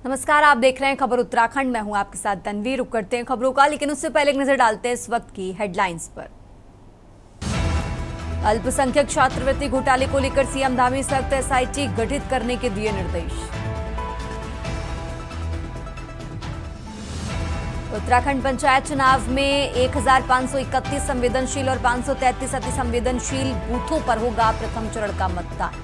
नमस्कार, आप देख रहे हैं खबर उत्तराखंड। मैं हूं आपके साथ तनवीर। रुक करते हैं खबरों का, लेकिन उससे पहले एक नजर डालते हैं इस वक्त की हेडलाइंस पर। अल्पसंख्यक छात्रवृत्ति घोटाले को लेकर सीएम धामी सख्त एसआईटी गठित करने के दिए निर्देश। उत्तराखंड पंचायत चुनाव में 1531 संवेदनशील और 533 अति संवेदनशील बूथों पर होगा प्रथम चरण का मतदान।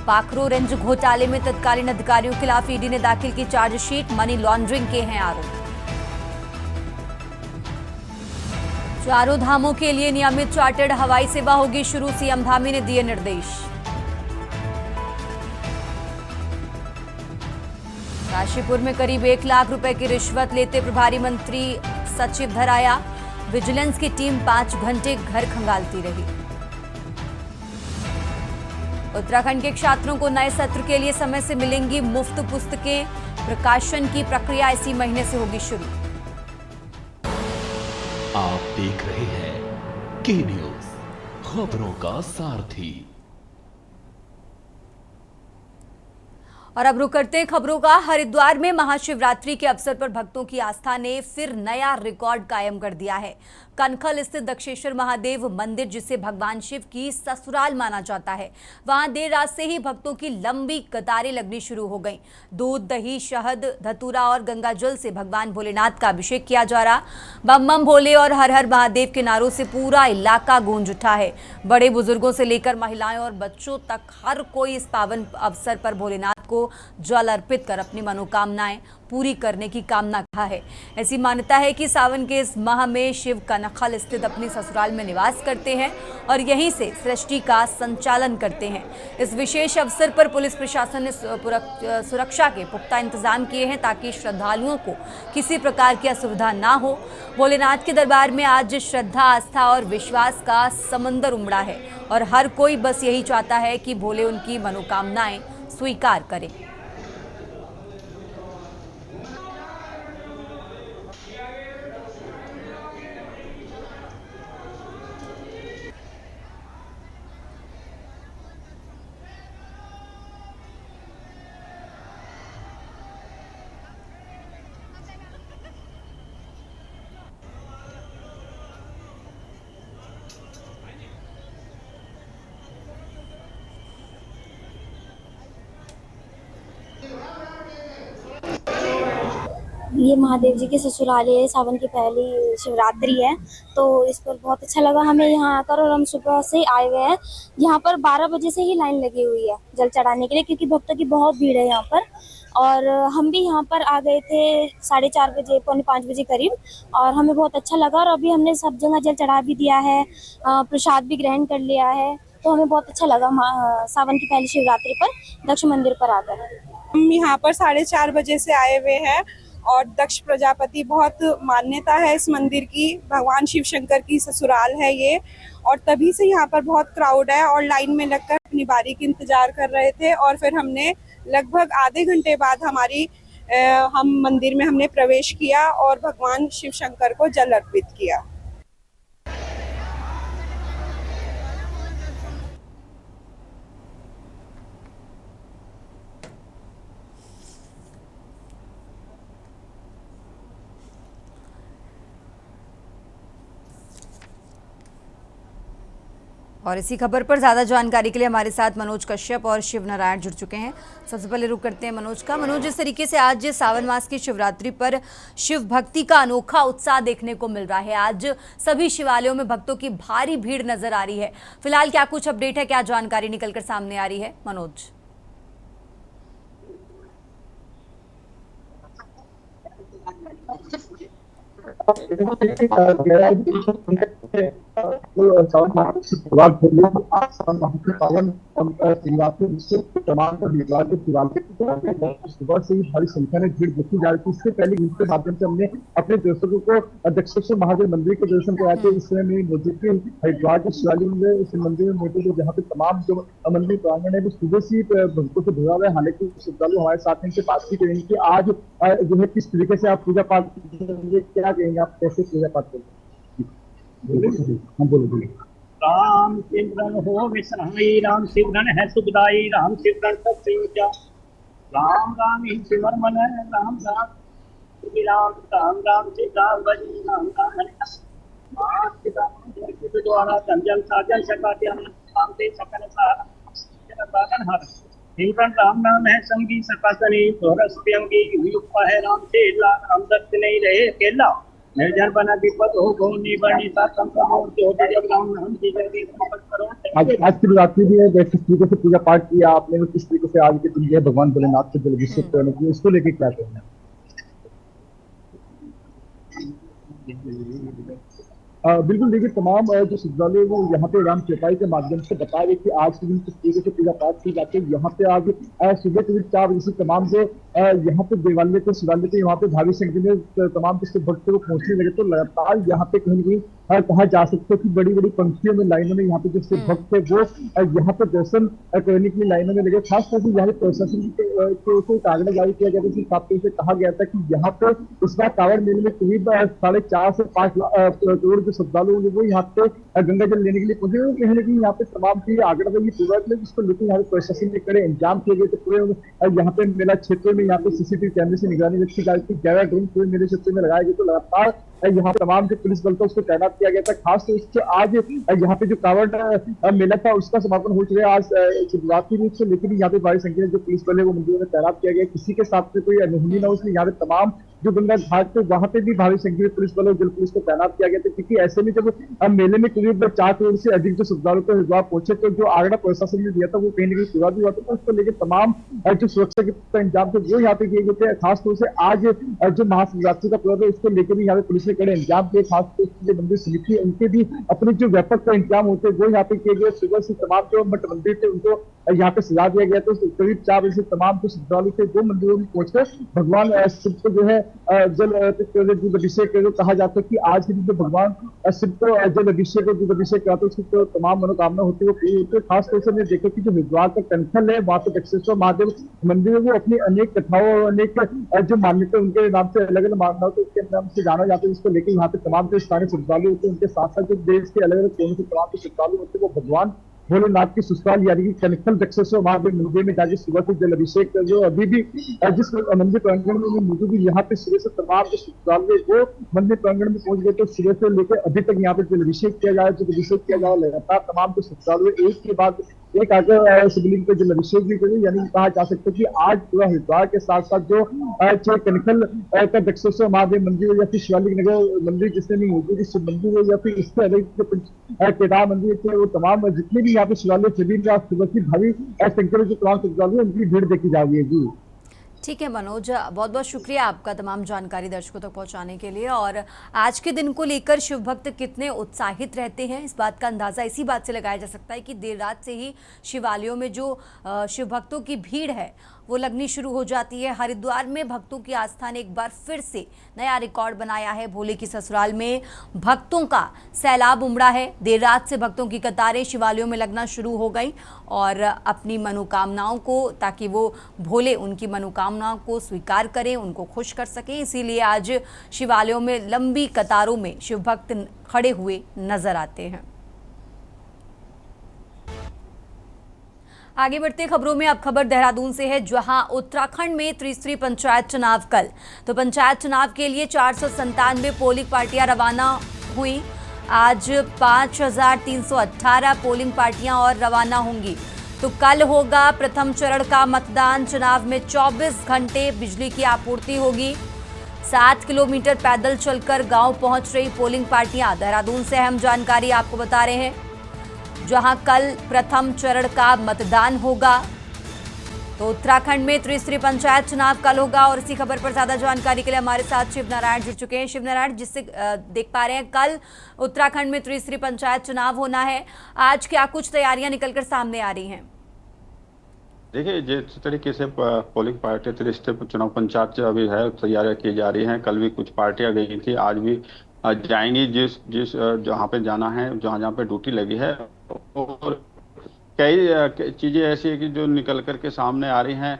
पाखरो रेंज घोटाले में तत्कालीन अधिकारियों के खिलाफ ईडी ने दाखिल की चार्जशीट। मनी लॉन्ड्रिंग के हैं आरोप। चारों धामों के लिए नियमित चार्टर्ड हवाई सेवा होगी शुरू, सीएम धामी ने दिए निर्देश। काशीपुर में करीब 1 लाख रुपए की रिश्वत लेते प्रभारी मंत्री सचिव धराया। विजिलेंस की टीम 5 घंटे घर खंगालती रही। उत्तराखंड के छात्रों को नए सत्र के लिए समय से मिलेंगी मुफ्त पुस्तकें। प्रकाशन की प्रक्रिया इसी महीने से होगी शुरू। आप देख रहे हैं के न्यूज, खबरों का सारथी। और अब रुक करते हैं खबरों का। हरिद्वार में महाशिवरात्रि के अवसर पर भक्तों की आस्था ने फिर नया रिकॉर्ड कायम कर दिया है। कनखल स्थित दक्षेश्वर महादेव मंदिर, जिसे भगवान शिव की ससुराल माना जाता है, वहां देर रात से ही भक्तों की लंबी कतारें लगनी शुरू हो गईं। दूध, दही, शहद, धतूरा और गंगाजल से भगवान भोलेनाथ का अभिषेक किया जा रहा। बम बम भोले और हर हर महादेव के नारों से पूरा इलाका गूंज उठा है। बड़े बुजुर्गों से लेकर महिलाएं और बच्चों तक हर कोई इस पावन अवसर पर भोलेनाथ को जल अर्पित कर अपनी मनोकामनाएं पूरी करने की कामना कहा है। ऐसी मान्यता है कि सावन के इस माह में शिव कनखल स्थित अपनी ससुराल में निवास करते हैं और यहीं से सृष्टि का संचालन करते हैं। इस विशेष अवसर पर पुलिस प्रशासन ने सुरक्षा के पुख्ता इंतजाम किए हैं ताकि श्रद्धालुओं को किसी प्रकार की असुविधा ना हो। भोलेनाथ के दरबार में आज श्रद्धा, आस्था और विश्वास का समंदर उमड़ा है और हर कोई बस यही चाहता है कि भोले उनकी मनोकामनाएं स्वीकार करें। ये महादेव जी के ससुराल है। सावन की पहली शिवरात्रि है, तो इस पर बहुत अच्छा लगा हमें यहाँ आकर। और हम सुबह से आए हुए हैं। यहाँ पर 12 बजे से ही लाइन लगी हुई है जल चढ़ाने के लिए, क्योंकि भक्तों की बहुत भीड़ है यहाँ पर। और हम भी यहाँ पर आ गए थे 4:30 बजे, 4:45 बजे करीब, और हमें बहुत अच्छा लगा। और अभी हमने सब जगह जल चढ़ा भी दिया है, प्रसाद भी ग्रहण कर लिया है, तो हमें बहुत अच्छा लगा सावन की पहली शिवरात्रि पर दक्ष मंदिर पर आकर। हम यहाँ पर 4:30 बजे से आए हुए हैं और दक्ष प्रजापति बहुत मान्यता है इस मंदिर की। भगवान शिव शंकर की ससुराल है ये, और तभी से यहाँ पर बहुत क्राउड है और लाइन में लगकर अपनी बारी की इंतजार कर रहे थे। और फिर हमने लगभग आधे घंटे बाद हम मंदिर में हमने प्रवेश किया और भगवान शिव शंकर को जल अर्पित किया। और इसी खबर पर ज्यादा जानकारी के लिए हमारे साथ मनोज कश्यप और शिव नारायण जुड़ चुके हैं। सबसे पहले रुक करते हैं मनोज का। मनोज, जिस तरीके से आज सावन मास की शिवरात्रि पर शिव भक्ति का अनोखा उत्साह देखने को मिल रहा है, आज सभी शिवालयों में भक्तों की भारी भीड़ नजर आ रही है। फिलहाल क्या कुछ अपडेट है, क्या जानकारी निकलकर सामने आ रही है मनोज? सुबह से ही भारी संख्या में भीड़ देखी जा रही थी। इससे पहले इसके माध्यम से हमने अपने दर्शकों को दक्षेश्वर महादेव मंदिर के दर्शन कराए थे। इस समय में मौजूद थे हरिद्वार के शिवालिक में, इस मंदिर में मौजूद है, जहाँ पे तमाम जो मंदिर प्रांगण है वो सुबह से भक्तों से भरा हुआ है। हालांकि श्रद्धालु हमारे साथ इनसे बात भी करेंगे कि आज जो है किस तरीके से आप पूजा पाठ करेंगे, क्या कहेंगे, आप कैसे पूजा पाठ करेंगे? हम बोले राम सिमरन हो विसहाई, राम सिमरन है सुखदाई, राम सिमरन सब राम राम ही सिमर मन है, राम राम श्री राम, राम राम सीता बजी, राम राम हरे राम सीता के द्वारा जंजल साजल शकात्याम राम से सकल साधन हर हिंकन राम नाम है संगी सकासनी सोरस प्यंगी युक्त है राम से राम दत्त नहीं रहे अकेला निर्जन बना विपद हो गो निबरनी सा संप्रमोद जो जब राम नाम की जल्दी करो। आज की रात्रि भी है, जैसे तरीके से पूजा पाठ किया आपने, किस तरीके से आज के दिन जो है भगवान भोलेनाथ के जलाभिषेक करने की, इसको लेके क्या कहना है? बिल्कुल देखिए, तमाम जो श्रद्धालु वो यहाँ पे राम चौपाई के माध्यम से बता रहे कि आज के दिन किस तरीके से पूजा पाठ की जाती है। यहाँ पे आज सुबह करीब 4 बजे से तमाम जो यहाँ पे देवालय के शिवालय पे यहाँ पे भारी संख्या में तमाम किसी भक्त को पहुंचने लगे, तो लगातार यहाँ पे कहीं ना कहीं कहा जा सकता है कि बड़ी बड़ी पंक्तियों में लाइनों में यहाँ पे जो भक्त है वो यहाँ पे दर्शन करने के लिए लाइनों में लगे। खासतौर से यहाँ प्रशासन को एक आंकड़ा जारी किया गया था, जिस हिसाब से कहा गया था कि यहाँ पे इस बार कांवड़ मेले में करीब 4.5 से 5 करोड़ जो श्रद्धालु वो यहाँ पे गंगा जल लेने के लिए पहुंचे। कहीं ना कहीं यहाँ पे तमाम की आंकड़ा था ये पूरा, जिसको लेकर यहाँ पे प्रशासन ने कड़े इंतजाम किए गए थे। पूरे यहाँ पे मेला क्षेत्र में यहाँ पे सीसीटीवी कैमरे से निगरानी रखी जा रही थी, 11 ड्रोन पूरे मेले क्षेत्र में लगाए गए, तो लगातार यहाँ पे तमाम जो पुलिस बल था उसको तैनात किया गया था। खासतौर से आज यहाँ पे जो कांवड़ मेला था उसका समापन हो चुका है आज शुरुआती रूप से, लेकिन यहाँ पे बड़ी संख्या में जो पुलिस बल है वो मंदिरों में तैनात किया गया। किसी के साथ में कोई अनहोनी ना हो, इसलिए यहाँ पे तमाम जो गंगा घाट थे वहां पे भी भारी संख्या में पुलिस बल और जल पुलिस को तैनात किया गया था, क्योंकि ऐसे में जब मेले में करीब 4 करोड़ से अधिक जो श्रद्धालु को हरिद्वार पहुंचे, तो जो आंकड़ा प्रशासन ने दिया था वो कहीं ना कहीं पूरा भी हुआ था। तो उसको लेकर तमाम जो सुरक्षा के इंतजाम थे वो यहाँ पे किए गए थे। खासतौर से आज जो महाशिवरात्रि का पर्व है उसको लेकर भी यहाँ पे पुलिस ने कड़े इंतजाम किए। खासतौर से जो मंदिर समिति उनके भी अपने जो व्यापक का इंतजाम होते हैं वो यहाँ पे किए गए। सुबह से तमाम जो मठ मंदिर थे उनको यहाँ पे सजा दिया गया, तो करीब 4 बजे से तमाम जो श्रद्धालु थे वो मंदिरों में पहुंचकर भगवान शिव को जो है जल अभिषेक कहा जाता है कि आज के दिन जो भगवान शिव को जल अभिषेक और दूध अभिषेक कराते उसकी तो तमाम मनोकामना होती है वो पूरी होती है। खासतौर से हमने देखा कि जो हरिद्वार का कनखल है वहां पे दक्षेश्वर महादेव मंदिर है, वो अपनी अनेक कथाओं और अनेक जो मान्यता उनके नाम से अलग अलग मान्यता होती है उसके नाम से जाना जाता है, जिसको लेकर यहाँ पे तमाम जो स्थानीय श्रद्धालु होते हैं उनके साथ साथ जो देश के अलग अलग कोनों से तमाम जो श्रद्धालु होते हैं वो भगवान भोलेनाथ की ससुराल यानी कि कनखल दक्षेश्वर महादेव मंदिर में जाके सुबह से जल अभिषेक कर, जो अभी भी जिस मंदिर प्रांगण में मौजूद है यहाँ पे सुबह से तमाम जो श्रद्धालु वो मंदिर प्रांगण में पहुंच गए, तो सुबह से लेकर अभी तक यहाँ पे जल अभिषेक किया जाए, जल अभिषेक किया जाए लगातार तमाम जो श्रद्धालु एक के बाद एक आकर शिवलिंग पे जल अभिषेक भी करें। यानी कहा जा सकता है कि आज पूरा हरिद्वार के साथ साथ जो चाहे कनखल का दक्षेश्वर महादेव मंदिर हो या फिर शिवालिक नगर मंदिर जिसमें नहीं मौजूद शिव मंदिर हो या फिर इसके अलग केदार मंदिर थे, वो तमाम जितने भी यहाँ पे शिवालय सभी में आज सुबह की भारी संख्या में जो तमाम श्रद्धालु उनकी भीड़ देखी जा रही है। जी ठीक है मनोज, बहुत बहुत शुक्रिया आपका तमाम जानकारी दर्शकों तक पहुंचाने के लिए। और आज के दिन को लेकर शिव भक्त कितने उत्साहित रहते हैं इस बात का अंदाज़ा इसी बात से लगाया जा सकता है कि देर रात से ही शिवालयों में जो शिव भक्तों की भीड़ है वो लगनी शुरू हो जाती है। हरिद्वार में भक्तों की आस्था ने एक बार फिर से नया रिकॉर्ड बनाया है। भोले की ससुराल में भक्तों का सैलाब उमड़ा है। देर रात से भक्तों की कतारें शिवालयों में लगना शुरू हो गई और अपनी मनोकामनाओं को, ताकि वो भोले उनकी मनोकामनाओं को स्वीकार करें, उनको खुश कर सकें, इसीलिए आज शिवालयों में लंबी कतारों में शिव भक्त खड़े हुए नजर आते हैं। आगे बढ़ते खबरों में अब खबर देहरादून से है, जहां उत्तराखंड में त्रिस्तरीय पंचायत चुनाव कल। तो पंचायत चुनाव के लिए 497 पोलिंग पार्टियां रवाना हुई। आज 5318 पोलिंग पार्टियां और रवाना होंगी। तो कल होगा प्रथम चरण का मतदान। चुनाव में 24 घंटे बिजली की आपूर्ति होगी। 7 किलोमीटर पैदल चलकर गांव पहुंच रही पोलिंग पार्टियां। देहरादून से अहम जानकारी आपको बता रहे हैं, जहां कल प्रथम चरण का मतदान होगा। तो उत्तराखंड में त्रिस्तरीय पंचायत चुनाव कल होगा। और इसी खबर पर ज्यादा जानकारी के लिए हमारे साथ शिव नारायण जुड़ चुके हैं। शिव नारायण, जिससे देख पा रहे हैं कल उत्तराखंड में त्रिस्तरीय पंचायत चुनाव होना है, आज क्या कुछ तैयारियां निकलकर सामने आ रही हैं? देखिए, जिस तरीके से पोलिंग पार्टी त्रिस्तरीय चुनाव पंचायत अभी है, तैयारियां की जा रही हैं। कल भी कुछ पार्टियां गई थी, आज भी जाएंगी। जिस जहाँ पे जाना है, जहाँ पे ड्यूटी लगी है, और कई चीज़ें ऐसी है कि जो निकल कर के सामने आ रही हैं।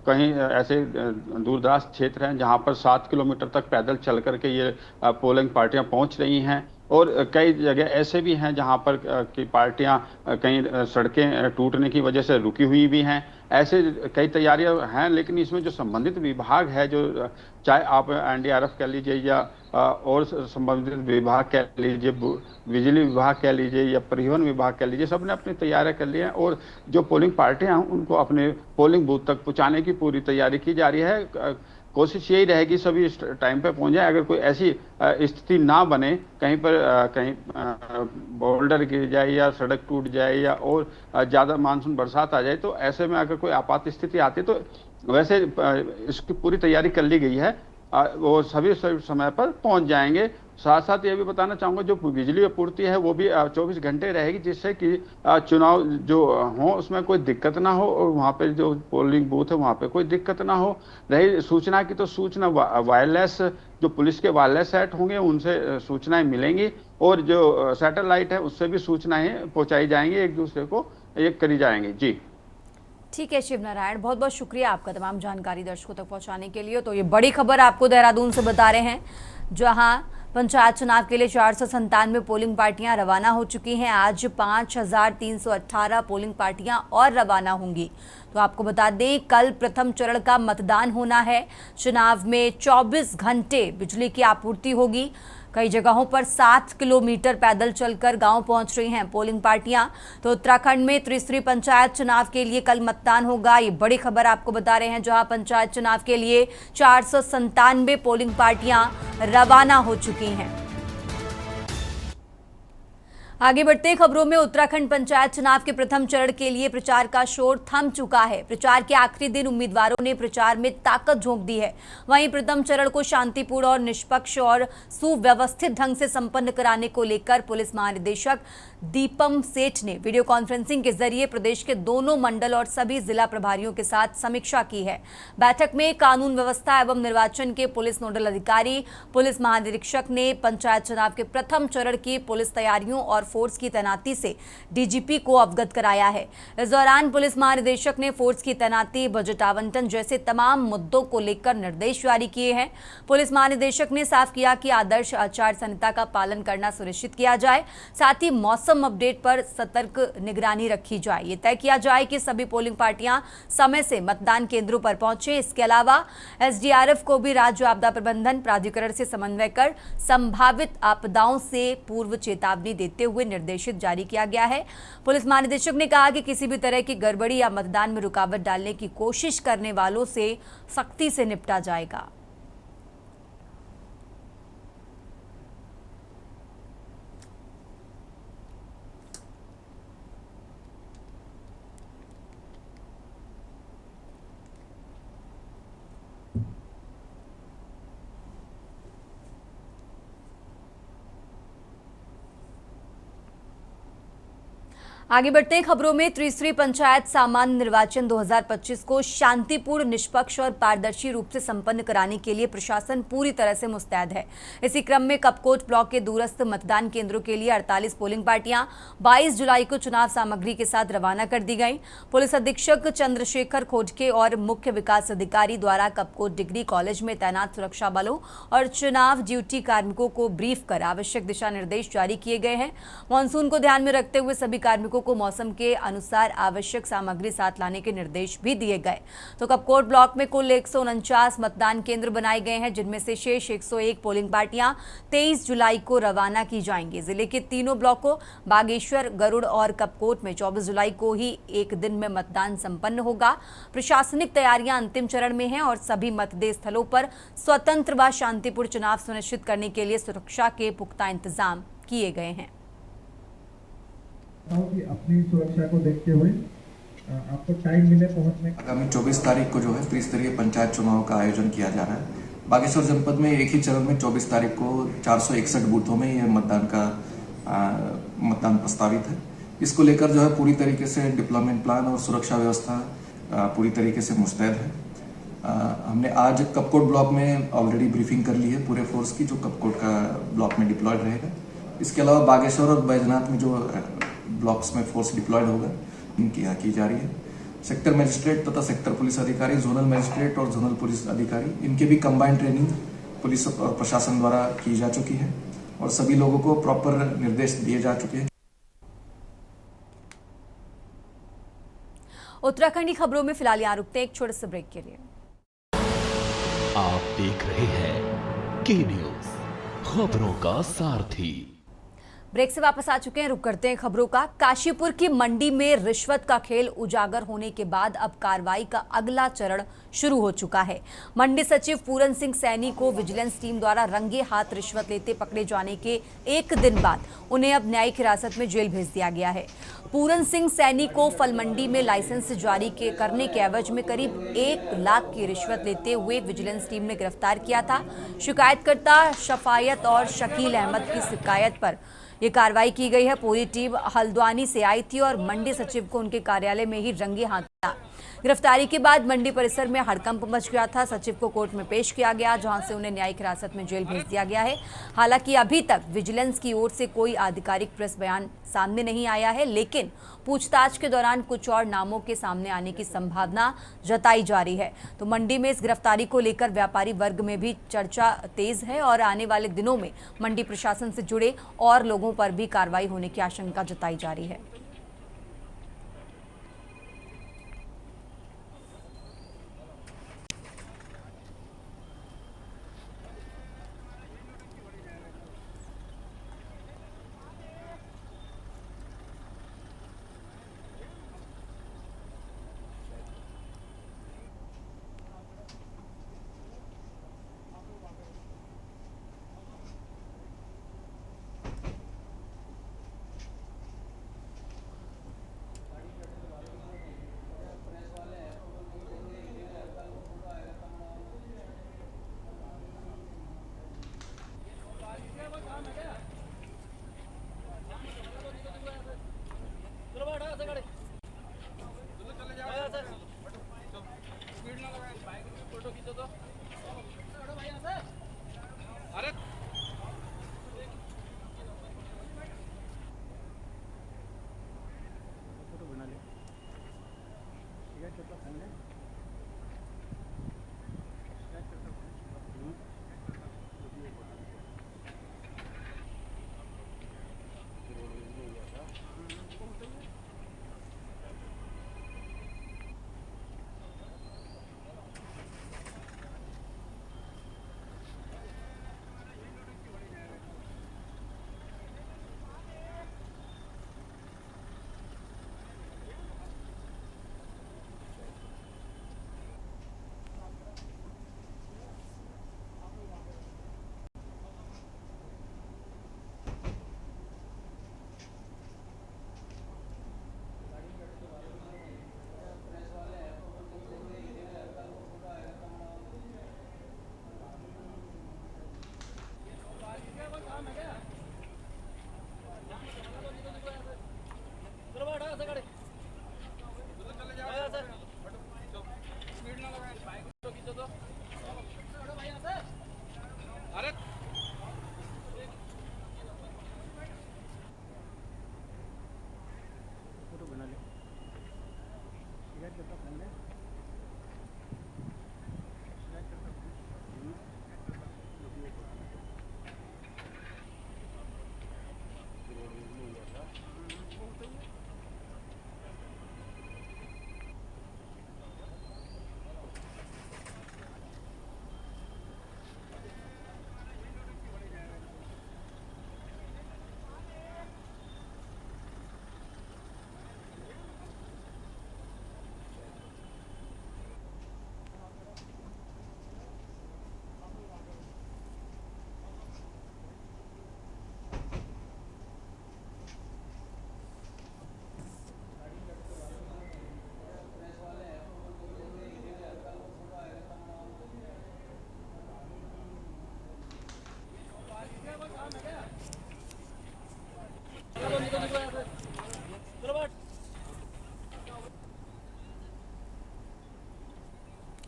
कहीं ऐसे दूरदराज क्षेत्र हैं जहाँ पर 7 किलोमीटर तक पैदल चल कर के ये पोलिंग पार्टियां पहुँच रही हैं। और कई जगह ऐसे भी हैं जहां पर कि पार्टियां कहीं सड़कें टूटने की वजह से रुकी हुई भी हैं। ऐसे कई तैयारियां हैं, लेकिन इसमें जो संबंधित विभाग है, जो चाहे आप एनडीआरएफ कह लीजिए या और संबंधित विभाग कह लीजिए, बिजली विभाग कह लीजिए या परिवहन विभाग कह लीजिए, सबने अपनी तैयारियां कर ली हैं और जो पोलिंग पार्टियां हैं उनको अपने पोलिंग बूथ तक पहुंचाने की पूरी तैयारी की जा रही है। कोशिश यही रहेगी सभी इस टाइम पे पहुंच जाए। अगर कोई ऐसी स्थिति ना बने कहीं पर कहीं बोल्डर गिर जाए या सड़क टूट जाए या और ज़्यादा मानसून बरसात आ जाए, तो ऐसे में अगर कोई आपात स्थिति आती है तो वैसे इसकी पूरी तैयारी कर ली गई है। वो सभी समय पर पहुंच जाएंगे। साथ साथ ये भी बताना चाहूँगा, जो बिजली आपूर्ति है वो भी 24 घंटे रहेगी, जिससे कि चुनाव जो हो उसमें कोई दिक्कत ना हो और वहाँ पे जो पोलिंग बूथ है वहाँ पे कोई दिक्कत ना हो। रही सूचना की, तो सूचना वायरलेस, जो पुलिस के वायरलेस सेट होंगे उनसे सूचनाएं मिलेंगी और जो सैटेलाइट है उससे भी सूचनाएं पहुँचाई जाएंगी, एक दूसरे को ये करी जाएंगी। जी ठीक है शिव नारायण, बहुत बहुत शुक्रिया आपका तमाम जानकारी दर्शकों तक पहुंचाने के लिए। तो ये बड़ी खबर आपको देहरादून से बता रहे हैं, जहां पंचायत चुनाव के लिए 497 पोलिंग पार्टियां रवाना हो चुकी हैं। आज 5318 पोलिंग पार्टियां और रवाना होंगी। तो आपको बता दें, कल प्रथम चरण का मतदान होना है। चुनाव में 24 घंटे बिजली की आपूर्ति होगी। कई जगहों पर 7 किलोमीटर पैदल चलकर गांव पहुंच रही हैं पोलिंग पार्टियां। तो उत्तराखंड में त्रिस्तरीय पंचायत चुनाव के लिए कल मतदान होगा। ये बड़ी खबर आपको बता रहे हैं, जहां पंचायत चुनाव के लिए 497 पोलिंग पार्टियां रवाना हो चुकी हैं। आगे बढ़ते खबरों में, उत्तराखंड पंचायत चुनाव के प्रथम चरण के लिए प्रचार का शोर थम चुका है। प्रचार के आखिरी दिन उम्मीदवारों ने प्रचार में ताकत झोंक दी है। वहीं प्रथम चरण को शांतिपूर्ण और निष्पक्ष और सुव्यवस्थित ढंग से संपन्न कराने को लेकर पुलिस महानिदेशक दीपम सेठ ने वीडियो कॉन्फ्रेंसिंग के जरिए प्रदेश के दोनों मंडल और सभी जिला प्रभारियों के साथ समीक्षा की है। बैठक में कानून व्यवस्था एवं निर्वाचन के पुलिस नोडल अधिकारी पुलिस महानिरीक्षक ने पंचायत चुनाव के प्रथम चरण की पुलिस तैयारियों और फोर्स की तैनाती से डीजीपी को अवगत कराया है। इस दौरान पुलिस महानिदेशक ने फोर्स की तैनाती, बजट आवंटन जैसे तमाम मुद्दों को लेकर निर्देश जारी किए हैं। पुलिस महानिदेशक ने साफ किया कि आदर्श आचार संहिता का पालन करना सुनिश्चित किया जाए, साथ ही मौसम अपडेट पर सतर्क निगरानी रखी जाए। ये तय किया जाए कि सभी पोलिंग पार्टियां समय से मतदान केंद्रों पर पहुंचे। इसके अलावा एसडीआरएफ को भी राज्य आपदा प्रबंधन प्राधिकरण से समन्वय कर संभावित आपदाओं से पूर्व चेतावनी देते हुए निर्देशित जारी किया गया है। पुलिस महानिदेशक ने कहा कि किसी भी तरह की गड़बड़ी या मतदान में रुकावट डालने की कोशिश करने वालों से सख्ती से निपटा जाएगा। आगे बढ़ते हैं खबरों में, त्रिस्तरीय पंचायत सामान्य निर्वाचन 2025 को शांतिपूर्ण, निष्पक्ष और पारदर्शी रूप से संपन्न कराने के लिए प्रशासन पूरी तरह से मुस्तैद है। इसी क्रम में कपकोट ब्लॉक के दूरस्थ मतदान केंद्रों के लिए 48 पोलिंग पार्टियां 22 जुलाई को चुनाव सामग्री के साथ रवाना कर दी गई। पुलिस अधीक्षक चंद्रशेखर खोडके और मुख्य विकास अधिकारी द्वारा कपकोट डिग्री कॉलेज में तैनात सुरक्षा बलों और चुनाव ड्यूटी कार्मिकों को ब्रीफ कर आवश्यक दिशा निर्देश जारी किए गए हैं। मानसून को ध्यान में रखते हुए सभी कार्मिकों को मौसम के अनुसार आवश्यक सामग्री साथ लाने के निर्देश भी दिए गए। तो कपकोट ब्लॉक में कुल 149 मतदान केंद्र बनाए गए हैं, जिनमें से शेष 101 पोलिंग पार्टियां 23 जुलाई को रवाना की जाएंगी। जिले के तीनों ब्लॉकों बागेश्वर, गरुड़ और कपकोट में 24 जुलाई को ही एक दिन में मतदान संपन्न होगा। प्रशासनिक तैयारियां अंतिम चरण में हैं और सभी मतदेय स्थलों पर स्वतंत्र व शांतिपूर्ण चुनाव सुनिश्चित करने के लिए सुरक्षा के पुख्ता इंतजाम किए गए हैं। कि अपनी सुरक्षा को देखते हुए आपको टाइम मिले पहुंचने। आगामी 24 तारीख को जो है त्रिस्तरीय पंचायत चुनाव का आयोजन किया जा रहा है। बागेश्वर जनपद में एक ही चरण में 24 तारीख को 461 बूथों में ये मतदान प्रस्तावित है। इसको लेकर जो है पूरी तरीके से डिप्लॉयमेंट प्लान और सुरक्षा व्यवस्था पूरी तरीके से मुस्तैद है। हमने आज कपकोट ब्लॉक में ऑलरेडी ब्रीफिंग कर ली है पूरे फोर्स की, जो कपकोट का ब्लॉक में डिप्लॉयड रहेगा। इसके अलावा बागेश्वर और बैजनाथ में जो ब्लॉक्स में फोर्स डिप्लॉयड होगा इनकी यहाँ की जा रही है। सेक्टर मजिस्ट्रेट तथा सेक्टर पुलिस अधिकारी, जोनल मजिस्ट्रेट और जोनल पुलिस अधिकारी, इनके भी कंबाइंड ट्रेनिंग पुलिस और प्रशासन द्वारा की जा चुकी है। और सभी लोगों को प्रॉपर निर्देश दिए जा चुके हैं। उत्तराखंडी खबरों में फिलहाल यहाँ रुकते हैं एक छोटे से ब्रेक के लिए। आप देख रहे हैं के न्यूज, खबरों का सारथी। ब्रेक से वापस आ चुके हैं, रुक करते हैं खबरों का। काशीपुर की मंडी में रिश्वत का खेल उजागर होने के बाद अब कार्रवाई का अगला चरण शुरू हो चुका है। मंडी सचिव पूरन सिंह सैनी को विजिलेंस टीम द्वारा रंगे हाथ रिश्वत लेते पकड़े जाने के एक दिन बाद उन्हें अब न्यायिक हिरासत में जेल भेज दिया गया है। पूरन सिंह सैनी को फल मंडी में लाइसेंस जारी करने के एवज में करीब 1 लाख की रिश्वत लेते हुए विजिलेंस टीम ने गिरफ्तार किया था। शिकायतकर्ता शफायत और शकील अहमद की शिकायत पर ये कार्रवाई की गई है। पूरी टीम हल्द्वानी से आई थी और मंडी सचिव को उनके कार्यालय में ही रंगे हाथ लिया। गिरफ्तारी के बाद मंडी परिसर में हड़कंप मच गया था। सचिव को कोर्ट में पेश किया गया, जहां से उन्हें न्यायिक हिरासत में जेल भेज दिया गया है। हालांकि अभी तक विजिलेंस की ओर से कोई आधिकारिक प्रेस बयान सामने नहीं आया है, लेकिन पूछताछ के दौरान कुछ और नामों के सामने आने की संभावना जताई जा रही है। तो मंडी में इस गिरफ्तारी को लेकर व्यापारी वर्ग में भी चर्चा तेज है और आने वाले दिनों में मंडी प्रशासन से जुड़े और लोगों पर भी कार्रवाई होने की आशंका जताई जा रही है।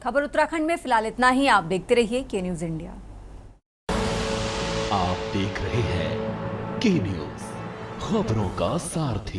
खबर उत्तराखंड में फिलहाल इतना ही। आप देखते रहिए के न्यूज इंडिया। आप देख रहे हैं के न्यूज, खबरों का सारथी।